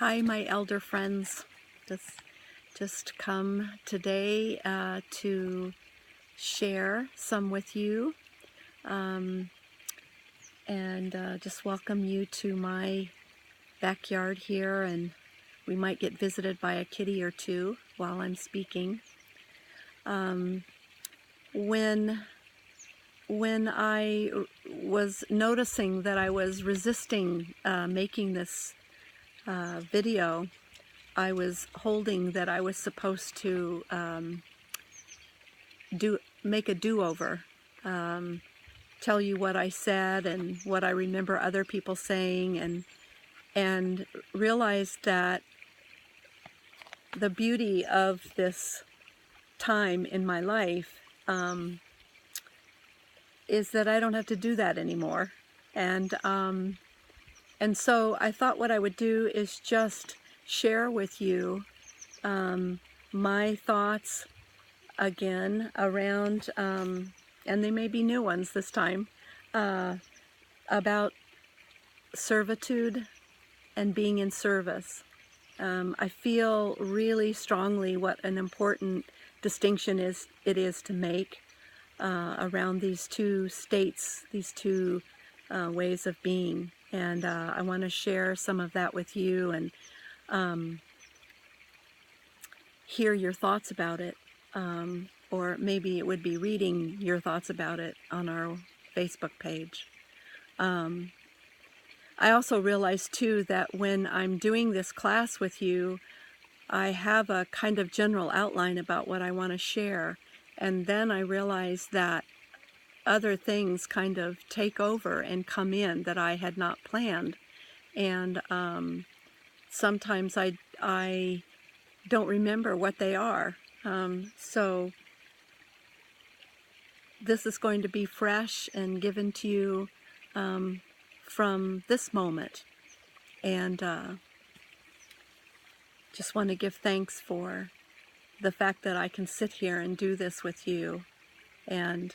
Hi, my elder friends. Just come today to share some with you, and just welcome you to my backyard here. And we might get visited by a kitty or two while I'm speaking. When I was noticing that I was resisting making this video, I was holding that I was supposed to make a do-over, tell you what I said and what I remember other people saying, and realized that the beauty of this time in my life is that I don't have to do that anymore. And so I thought what I would do is just share with you my thoughts again around, and they may be new ones this time, about servitude and being in service. I feel really strongly what an important distinction it is to make around these two states, these two ways of being. And I want to share some of that with you and hear your thoughts about it. Or maybe it would be reading your thoughts about it on our Facebook page. I also realized too that when I'm doing this class with you, I have a kind of general outline about what I want to share. And then I realize that other things kind of take over and come in that I had not planned. And sometimes I don't remember what they are. So this is going to be fresh and given to you from this moment. And just want to give thanks for the fact that I can sit here and do this with you, and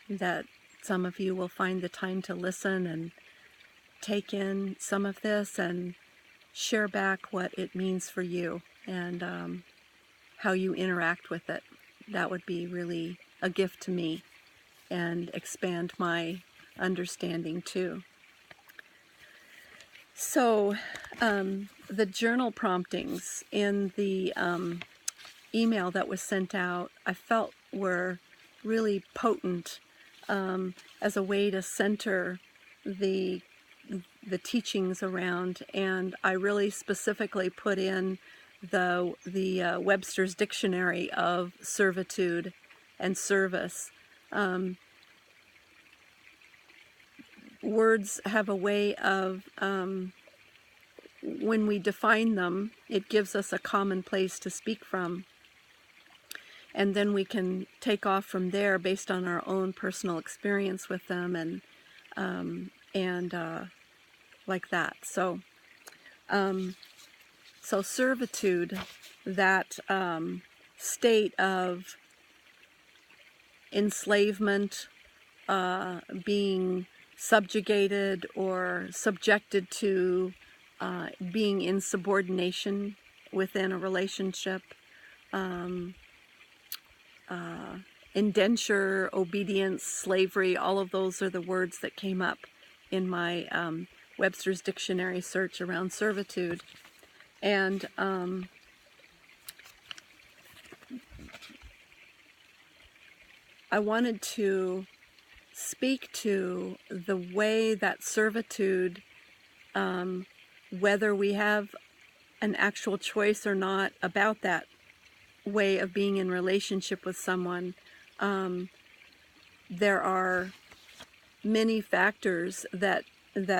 that some of you will find the time to listen and take in some of this and share back what it means for you and how you interact with it. That would be really a gift to me and expand my understanding too. So the journal promptings in the email that was sent out, I felt were really potent as a way to center the teachings around, and I really specifically put in the Webster's Dictionary of servitude and service. Words have a way of, when we define them, it gives us a common place to speak from. And then we can take off from there based on our own personal experience with them and like that. So, so servitude, that state of enslavement, being subjugated or subjected to being in subordination within a relationship, indenture, obedience, slavery, all of those are the words that came up in my Webster's Dictionary search around servitude. And I wanted to speak to the way that servitude, whether we have an actual choice or not about that way of being in relationship with someone, there are many factors that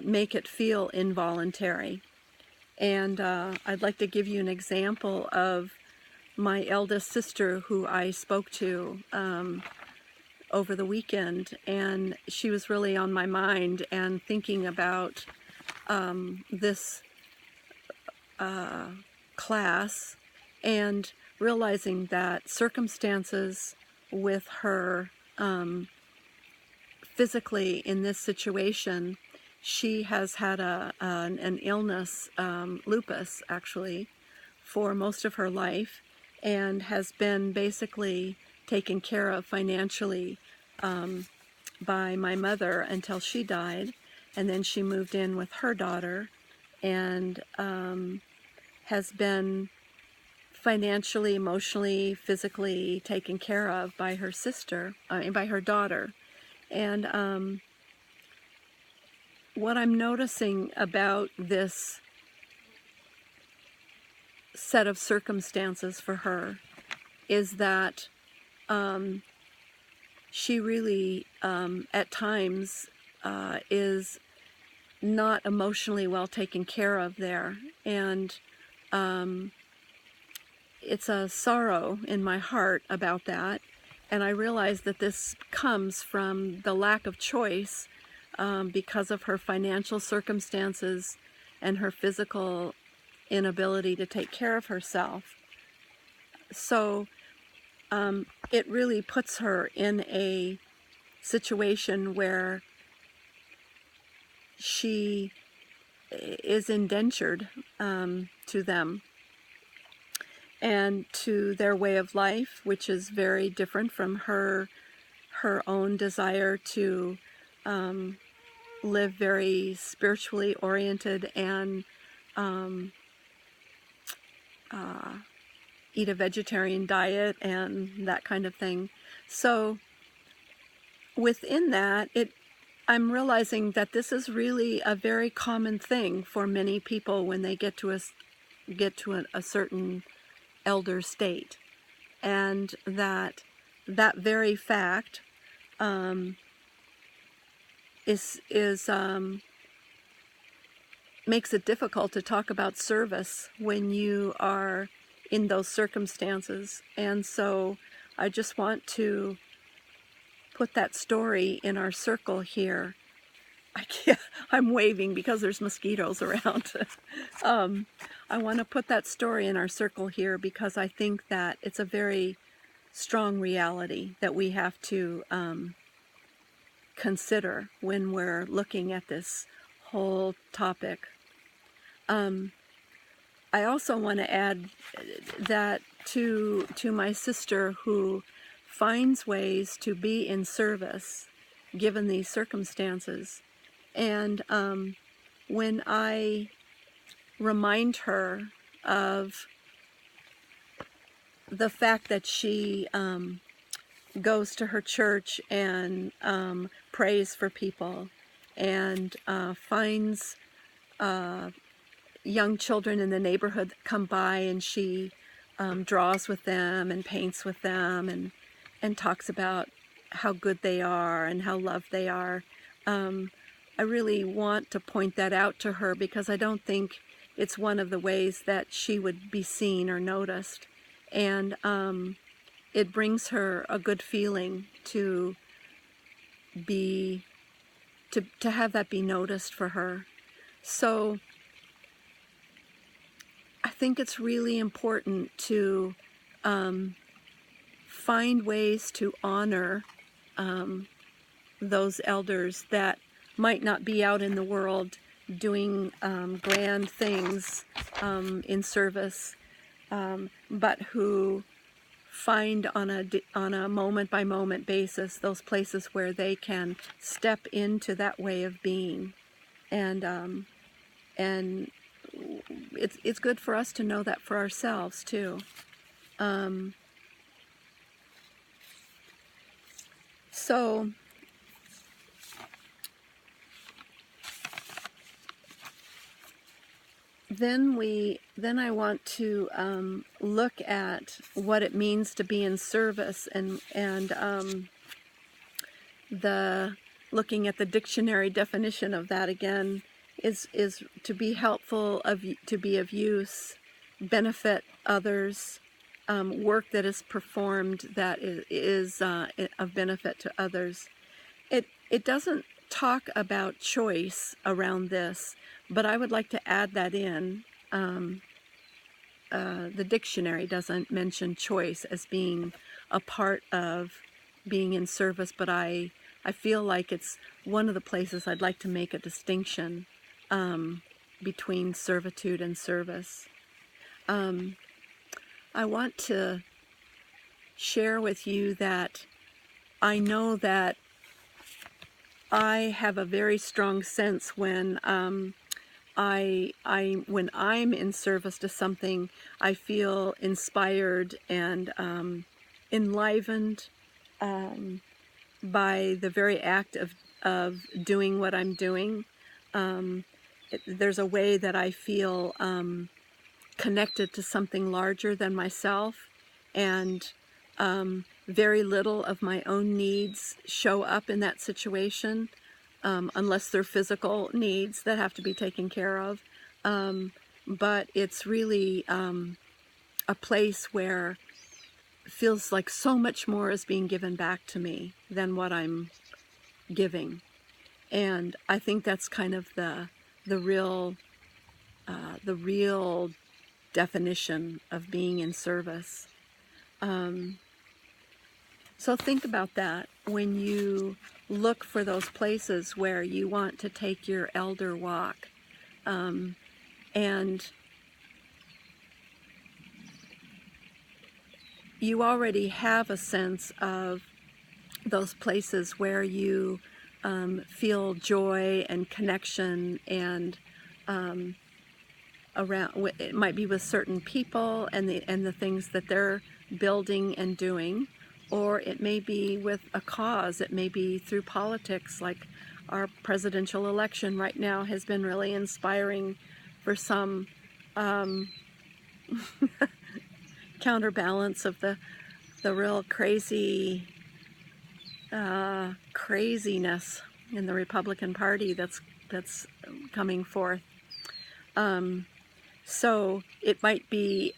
make it feel involuntary. And I'd like to give you an example of my eldest sister who I spoke to over the weekend, and she was really on my mind and thinking about this class, and realizing that circumstances with her physically in this situation she has had an illness, lupus actually, for most of her life, and has been basically taken care of financially by my mother until she died, and then she moved in with her daughter, and has been financially, emotionally, physically taken care of by her sister, by her daughter. And what I'm noticing about this set of circumstances for her is that she really, at times, is not emotionally well taken care of there. And it's a sorrow in my heart about that. And I realize that this comes from the lack of choice because of her financial circumstances and her physical inability to take care of herself. So it really puts her in a situation where she is indentured to them and to their way of life, which is very different from her own desire to live very spiritually oriented and eat a vegetarian diet and that kind of thing. So within that, I'm realizing that this is really a very common thing for many people when they get to a certain elder state, and that very fact makes it difficult to talk about service when you are in those circumstances. And so I just want to put that story in our circle here. I'm waving because there's mosquitoes around. I want to put that story in our circle here because I think that it's a very strong reality that we have to consider when we're looking at this whole topic. I also want to add that to my sister who finds ways to be in service given these circumstances. And when I remind her of the fact that she goes to her church and prays for people and finds young children in the neighborhood that come by, and she draws with them and paints with them and talks about how good they are and how loved they are. I really want to point that out to her because I don't think it's one of the ways that she would be seen or noticed. And it brings her a good feeling to have that be noticed for her. So I think it's really important to find ways to honor those elders that might not be out in the world doing grand things in service, but who find on a moment-by-moment basis those places where they can step into that way of being, and it's good for us to know that for ourselves too. So then I want to look at what it means to be in service, and looking at the dictionary definition of that again is to be helpful, to be of use, benefit others, work that is performed that is of benefit to others. It doesn't talk about choice around this, but I would like to add that in. The dictionary doesn't mention choice as being a part of being in service, but I I feel like it's one of the places I'd like to make a distinction between servitude and service. I want to share with you that I know that I have a very strong sense when when I'm in service to something, I feel inspired and enlivened by the very act of doing what I'm doing. There's a way that I feel connected to something larger than myself, and very little of my own needs show up in that situation, unless they're physical needs that have to be taken care of. But it's really a place where it feels like so much more is being given back to me than what I'm giving. And I think that's kind of the real definition of being in service. So think about that when you look for those places where you want to take your elder walk. And you already have a sense of those places where you feel joy and connection, and around, it might be with certain people and the things that they're building and doing, or it may be with a cause. It may be through politics, like our presidential election right now has been really inspiring for some counterbalance of the real craziness in the Republican Party that's coming forth. So it might be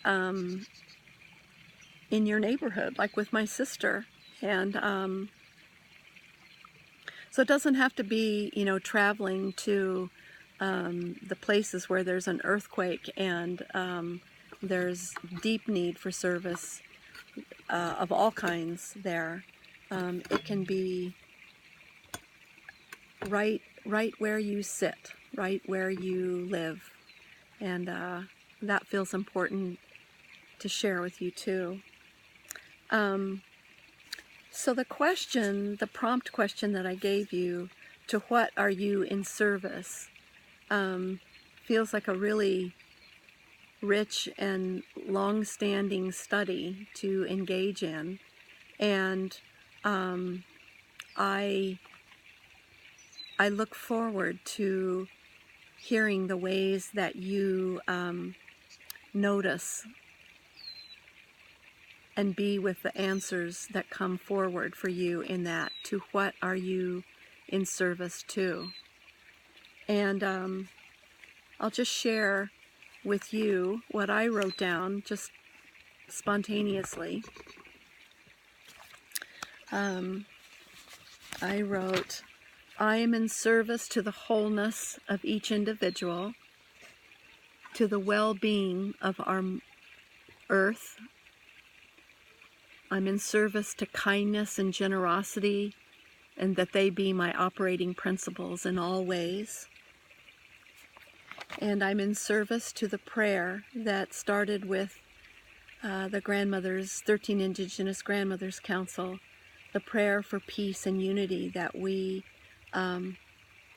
in your neighborhood, like with my sister, and so it doesn't have to be, traveling to the places where there's an earthquake and there's deep need for service of all kinds there. It can be right where you sit, right where you live, and that feels important to share with you too. So the prompt question that I gave you, to what are you in service, feels like a really rich and long-standing study to engage in. And I look forward to hearing the ways that you notice and be with the answers that come forward for you in that. To what are you in service to? And I'll just share with you what I wrote down just spontaneously. I wrote, I am in service to the wholeness of each individual, to the well-being of our earth. I'm in service to kindness and generosity, and that they be my operating principles in all ways. And I'm in service to the prayer that started with the 13 Indigenous Grandmothers Council, the prayer for peace and unity that we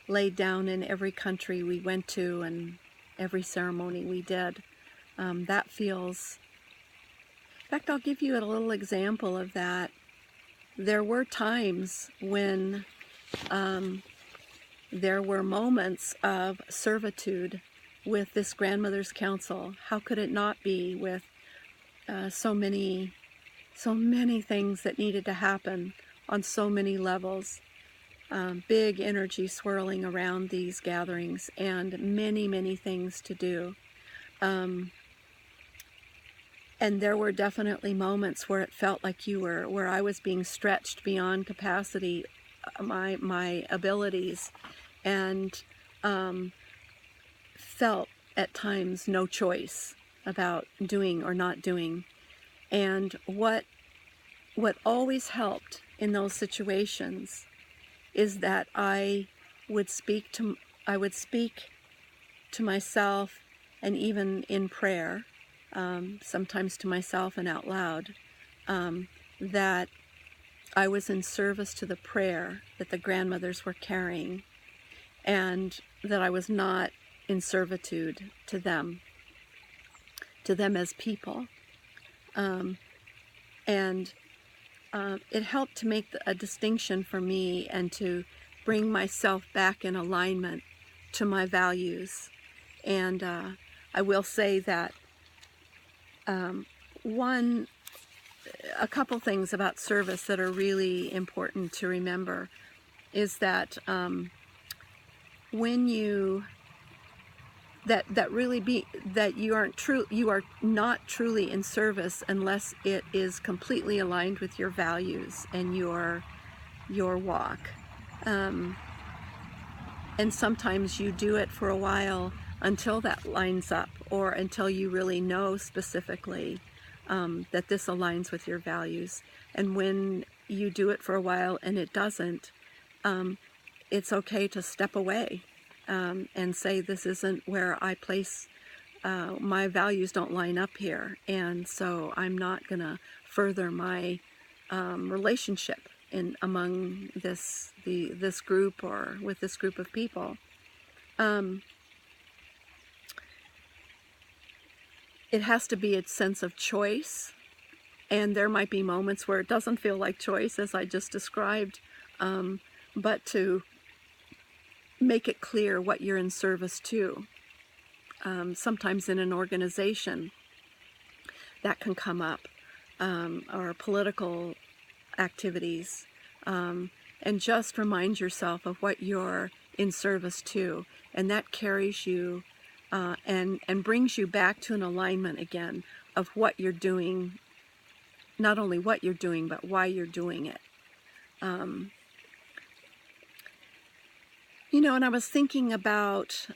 laid down in every country we went to and every ceremony we did. That feels... In fact, I'll give you a little example of that. There were times when there were moments of servitude with this Grandmother's Council. How could it not be, with so many things that needed to happen on so many levels? Big energy swirling around these gatherings, and many things to do. And there were definitely moments where it felt like where I was being stretched beyond capacity, my abilities, and felt at times no choice about doing or not doing. And what always helped in those situations is that I would speak to myself, and even in prayer, sometimes to myself and out loud, that I was in service to the prayer that the grandmothers were carrying, and that I was not in servitude to them as people. And it helped to make a distinction for me and to bring myself back in alignment to my values. And I will say that a couple things about service that are really important to remember is that when you that you are not truly in service unless it is completely aligned with your values and your walk. And sometimes you do it for a while until that lines up, or until you really know specifically that this aligns with your values. And when you do it for a while and it doesn't, it's okay to step away and say, this isn't where I place, my values don't line up here, and so I'm not going to further my relationship among this group, or with this group of people. It has to be a sense of choice, and there might be moments where it doesn't feel like choice, as I just described, but to make it clear what you're in service to. Sometimes in an organization that can come up, or political activities, and just remind yourself of what you're in service to, and that carries you and brings you back to an alignment again of what you're doing, not only what you're doing, but why you're doing it. You know, and I was thinking about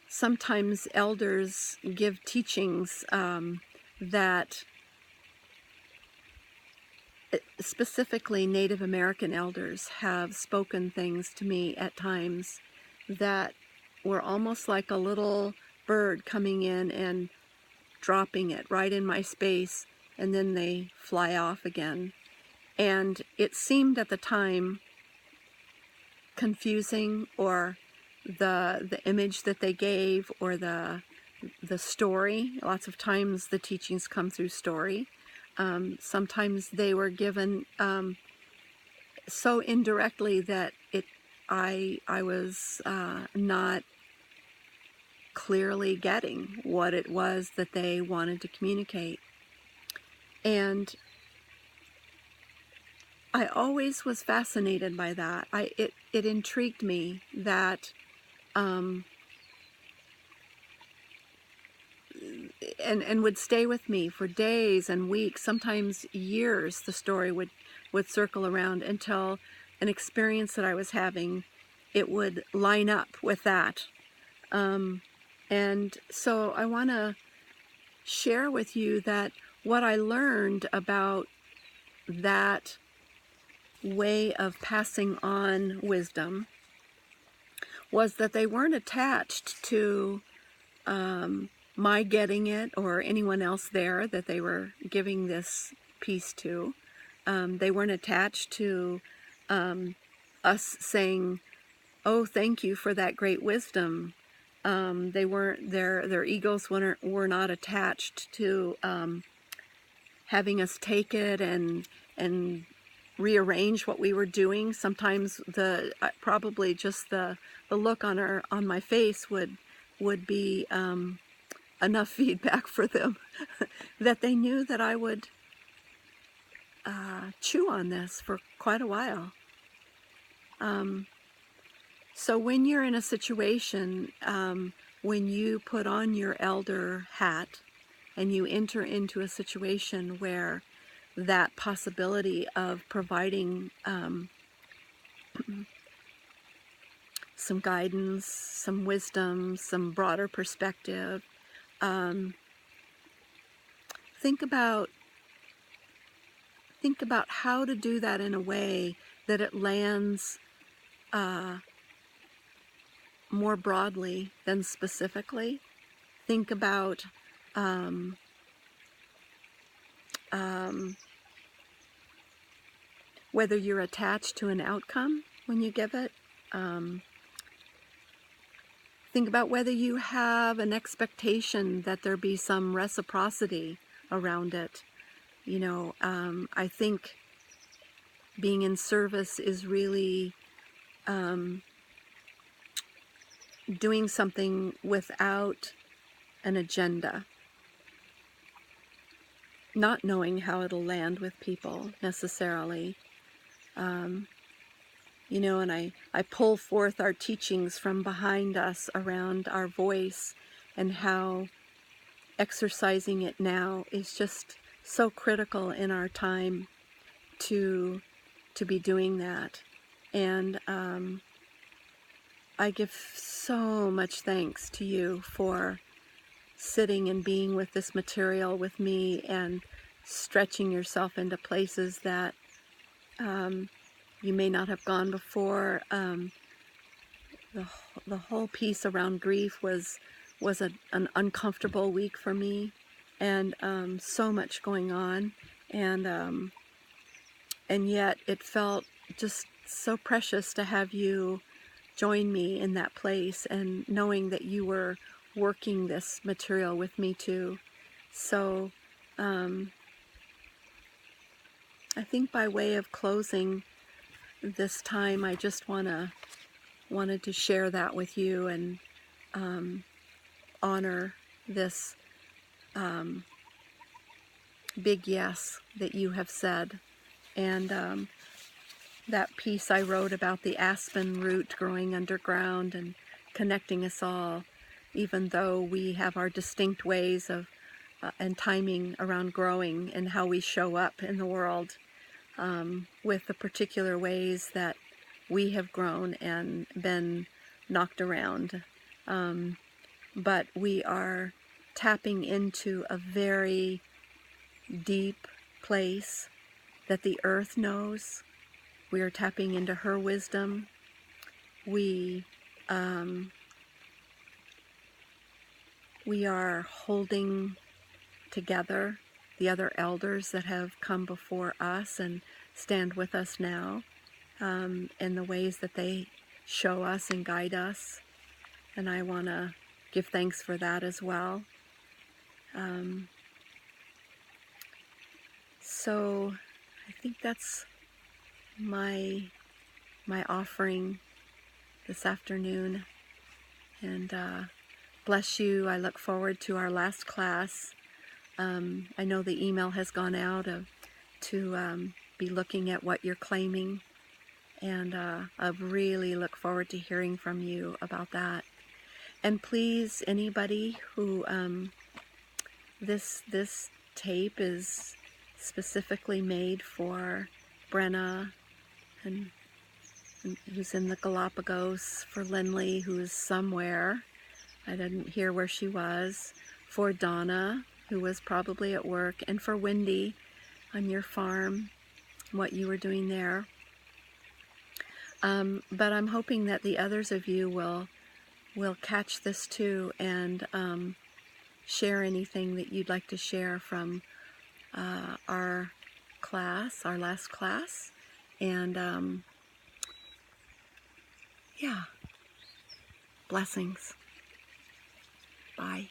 sometimes elders give teachings that, specifically Native American elders, have spoken things to me at times that were almost like a little bird coming in and dropping it right in my space, and then they fly off again. And it seemed at the time confusing, or the image that they gave, or the story. Lots of times the teachings come through story. Sometimes they were given so indirectly that I was not clearly getting what it was that they wanted to communicate. And I always was fascinated by that. It intrigued me that, and would stay with me for days and weeks, sometimes years. The story would circle around until an experience that I was having, it would line up with that. And so I want to share with you that what I learned about that way of passing on wisdom was that they weren't attached to my getting it, or anyone else there that they were giving this piece to. They weren't attached to us saying, oh, thank you for that great wisdom. They weren't, their egos were not attached to having us take it and rearrange what we were doing. Sometimes probably just the look on my face would be enough feedback for them that they knew that I would chew on this for quite a while. So when you're in a situation, when you put on your elder hat and you enter into a situation where that possibility of providing some guidance, some wisdom, some broader perspective, think about how to do that in a way that it lands more broadly than specifically. Think about whether you're attached to an outcome when you give it. Think about whether you have an expectation that there be some reciprocity around it. I think being in service is really doing something without an agenda, not knowing how it'll land with people necessarily. And I pull forth our teachings from behind us around our voice, and how exercising it now is just so critical in our time to be doing that. And I give so much thanks to you for sitting and being with this material with me and stretching yourself into places that you may not have gone before. The whole piece around grief was an uncomfortable week for me, and so much going on, and yet it felt just so precious to have you join me in that place, and knowing that you were working this material with me too. So I think by way of closing this time, I just wanted to share that with you, and honor this big yes that you have said. And that piece I wrote about the aspen root growing underground and connecting us all, even though we have our distinct ways of and timing around growing and how we show up in the world, with the particular ways that we have grown and been knocked around. But we are tapping into a very deep place that the earth knows. We are tapping into her wisdom. We are holding together the other elders that have come before us and stand with us now, in the ways that they show us and guide us. And I want to give thanks for that as well. So I think that's my offering this afternoon. And bless you. I look forward to our last class. I know the email has gone out to be looking at what you're claiming, and I really look forward to hearing from you about that. And please, anybody who this tape is specifically made for Brenna, and who's in the Galapagos, for Lindley, who's somewhere. I didn't hear where she was. For Donna, who was probably at work, and for Wendy on your farm, what you were doing there. But I'm hoping that the others of you will catch this too, and share anything that you'd like to share from our class, our last class. And yeah, blessings. Bye.